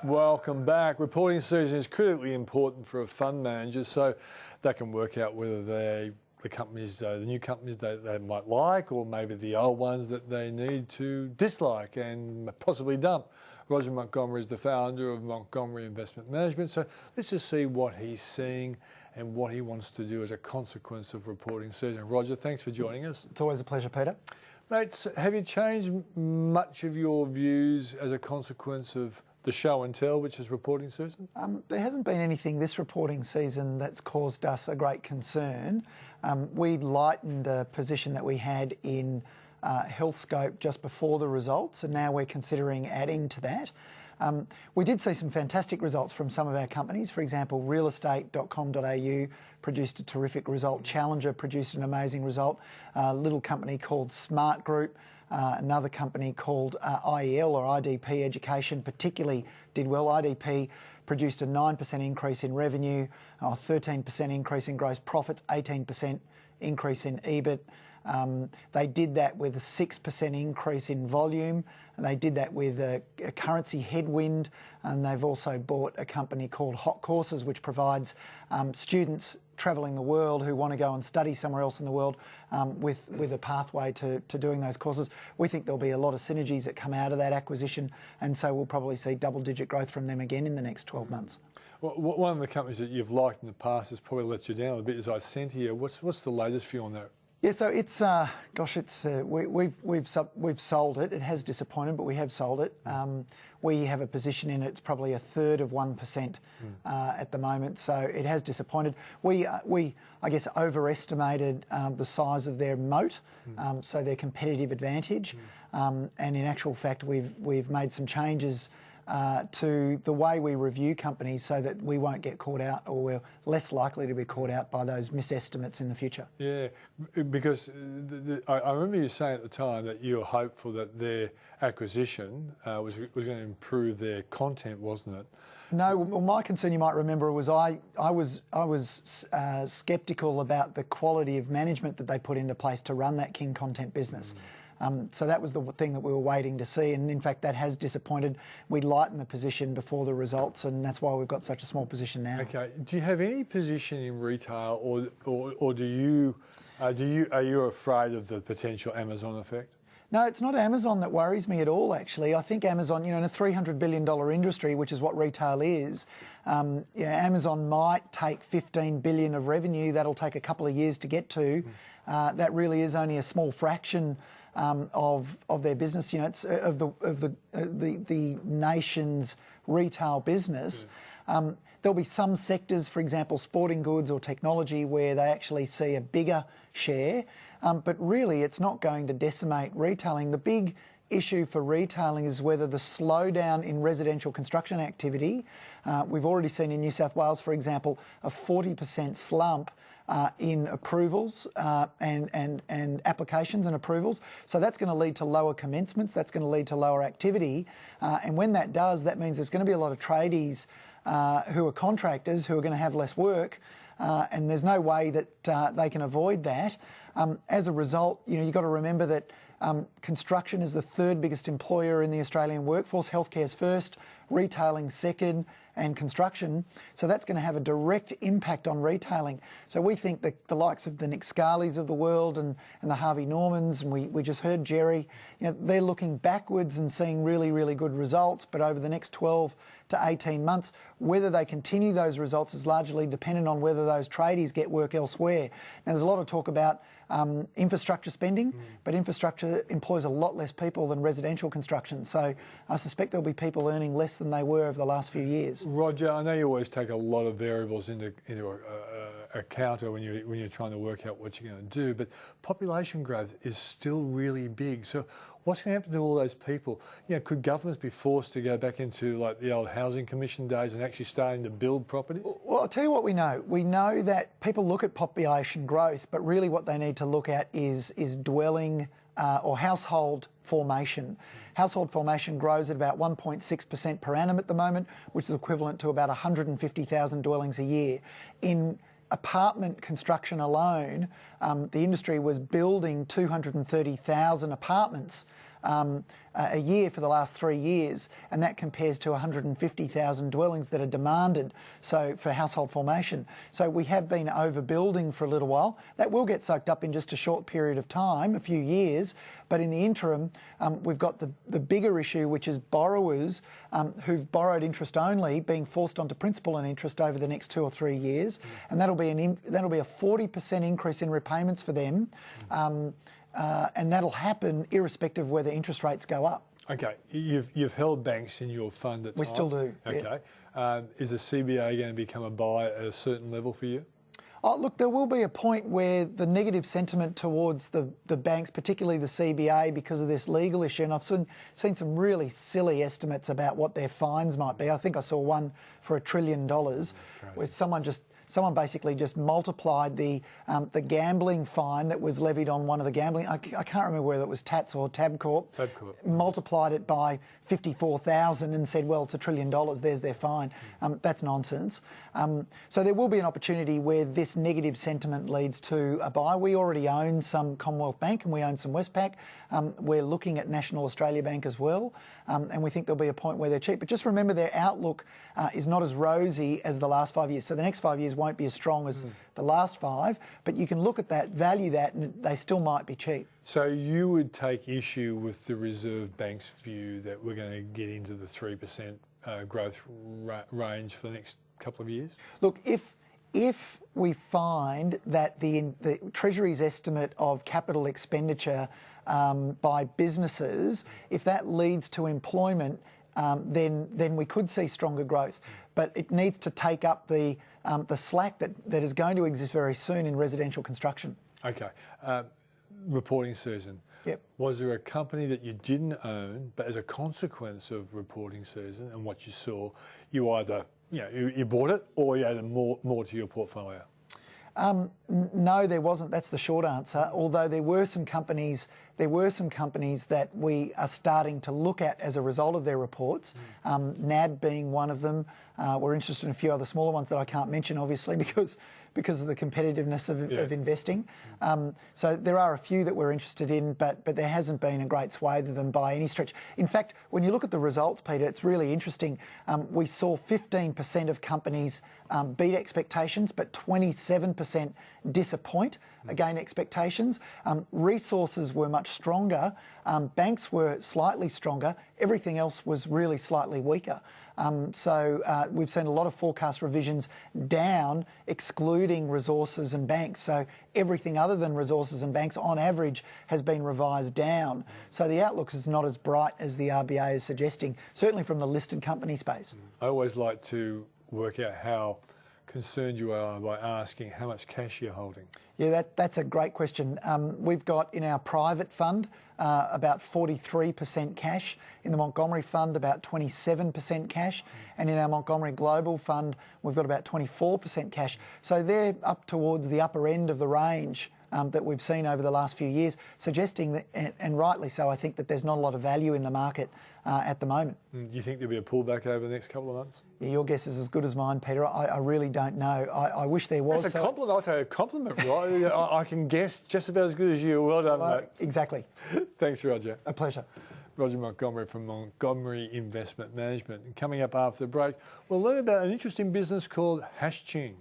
Welcome back. Reporting season is critically important for a fund manager, so they can work out whether the new companies they might like, or maybe the old ones that they need to dislike and possibly dump. Roger Montgomery is the founder of Montgomery Investment Management, so let's just see what he's seeing and what he wants to do as a consequence of reporting season. Roger, thanks for joining us. It's always a pleasure, Peter. Mates, have you changed much of your views as a consequence of the show and tell, which is reporting season? There hasn't been anything this reporting season that's caused us a great concern. We lightened a position that we had in HealthScope just before the results, and now we're considering adding to that. We did see some fantastic results from some of our companies. For example, realestate.com.au produced a terrific result. Challenger produced an amazing result. A little company called Smart Group, another company called IEL or IDP Education particularly did well. IDP produced a 9% increase in revenue, a 13% increase in gross profits, 18% increase in EBIT. They did that with a 6% increase in volume, and they did that with a currency headwind, and they've also bought a company called Hot Courses, which provides students travelling the world who want to go and study somewhere else in the world with a pathway to doing those courses. We think there'll be a lot of synergies that come out of that acquisition, and so we'll probably see double-digit growth from them again in the next 12 monds. Well, one of the companies that you've liked in the past has probably let you down a bit is Icentia. What's the latest view on that? Yeah, so it's we've sold it. It has disappointed, but we have sold it. We have a position in it. It's probably 1/3 of 1% at the moment, so it has disappointed. We I guess overestimated the size of their moat, so their competitive advantage, and in actual fact, we've made some changes to the way we review companies so that we won't get caught out, or we're less likely to be caught out by those misestimates in the future. Yeah, because I remember you saying at the time that you were hopeful that their acquisition was going to improve their content, wasn't it? No, well, my concern, you might remember, was I was sceptical about the quality of management that they put into place to run that King content business. So that was the thing that we were waiting to see, and in fact that has disappointed. We lightened the position before the results, and that's why we've got such a small position now. Okay. Do you have any position in retail, or are you afraid of the potential Amazon effect? No, it's not Amazon that worries me at all, actually. I think Amazon, in a $300 billion industry, which is what retail is, Amazon might take $15 billion of revenue. That'll take a couple of years to get to. That really is only a small fraction of their business units, of the nation's retail business. There'll be some sectors, for example, sporting goods or technology, where they actually see a bigger share, but really it's not going to decimate retailing. The big issue for retailing is whether the slowdown in residential construction activity, we've already seen in New South Wales, for example, a 40% slump in approvals and applications and approvals. So that's going to lead to lower commencements, that's going to lead to lower activity, and when that does, that means there's going to be a lot of tradies who are contractors who are going to have less work, and there's no way that they can avoid that. As a result, you've got to remember that construction is the 3rd biggest employer in the Australian workforce, healthcare's first, retailing second, and construction. So that's going to have a direct impact on retailing. So we think that the likes of the Nick Scalis of the world and the Harvey Normans, and we just heard Jerry, they're looking backwards and seeing really, really good results, but over the next 12 to 18 months, whether they continue those results is largely dependent on whether those tradies get work elsewhere. Now, there's a lot of talk about infrastructure spending, but infrastructure employs a lot less people than residential construction. So I suspect there'll be people earning less than they were over the last few years. Roger, I know you always take a lot of variables into account when you're trying to work out what you're going to do, but population growth is still really big. So what's going to happen to all those people? Could governments be forced to go back into like the old housing commission days and actually starting to build properties? Well, I'll tell you what we know. We know that people look at population growth, but really what they need to look at is dwelling or household formation. Household formation grows at about 1.6% per annum at the moment, which is equivalent to about 150,000 dwellings a year. In apartment construction alone, the industry was building 230,000 apartments a year for the last 3 years, and that compares to 150,000 dwellings that are demanded for household formation. So we have been overbuilding for a little while. That will get soaked up in just a short period of time, a few years, but in the interim, we've got the bigger issue, which is borrowers who've borrowed interest only being forced onto principal and interest over the next 2 or 3 years, and that'll be a 40% increase in repayments for them. And that'll happen irrespective of whether interest rates go up. Okay, you've held banks in your fund at times. We still do. Okay, yeah. Is the CBA going to become a buy at a certain level for you? Oh, look, there will be a point where the negative sentiment towards the banks, particularly the CBA, because of this legal issue, and I've seen some really silly estimates about what their fines might be. I think I saw one for $1 trillion, where someone basically just multiplied the gambling fine that was levied on one of the gambling. I can't remember whether it was Tats or Tabcorp. Multiplied it by 54,000 and said, well, it's $1 trillion. There's their fine. That's nonsense. So there will be an opportunity where this negative sentiment leads to a buy. We already own some Commonwealth Bank and we own some Westpac. We're looking at National Australia Bank as well, and we think there'll be a point where they're cheap. But just remember, their outlook is not as rosy as the last 5 years. So the next 5 years won't be as strong as the last 5, but you can look at that, value that, and they still might be cheap. So you would take issue with the Reserve Bank's view that we're going to get into the 3% growth range for the next couple of years? Look, if we find that the Treasury's estimate of capital expenditure by businesses, if that leads to employment, then we could see stronger growth. But it needs to take up the slack that is going to exist very soon in residential construction. Okay. Reporting season. Yep. Was there a company that you didn't own, but as a consequence of reporting season and what you saw, you either you bought it or you added more to your portfolio? No, there wasn't. That's the short answer. Although there were some companies that we are starting to look at as a result of their reports. NAB being one of them. We're interested in a few other smaller ones that I can't mention, obviously, because of the competitiveness of investing. So there are a few that we're interested in, but there hasn't been a great swathe of them by any stretch. In fact, when you look at the results, Peter, it's really interesting. We saw 15% of companies beat expectations, but 27% disappoint again expectations. Resources were much stronger. Banks were slightly stronger. Everything else was really slightly weaker. So we've seen a lot of forecast revisions down, excluding resources and banks. So everything other than resources and banks, on average, has been revised down. So the outlook is not as bright as the RBA is suggesting, certainly from the listed company space. I always like to work out how concerned you are by asking how much cash you're holding. Yeah, that's a great question. We've got in our private fund about 43% cash, in the Montgomery fund about 27% cash, and in our Montgomery Global fund we've got about 24% cash. So they're up towards the upper end of the range that we've seen over the last few years, suggesting that, and rightly so, I think that there's not a lot of value in the market at the moment. Do you think there'll be a pullback over the next couple of months? Yeah, your guess is as good as mine, Peter. I really don't know. I wish there was. That's a compliment. I'll take a compliment, right? I can guess just about as good as you. Well done, mate. Exactly. Thanks, Roger. A pleasure. Roger Montgomery from Montgomery Investment Management. And coming up after the break, we'll learn about an interesting business called Hashching.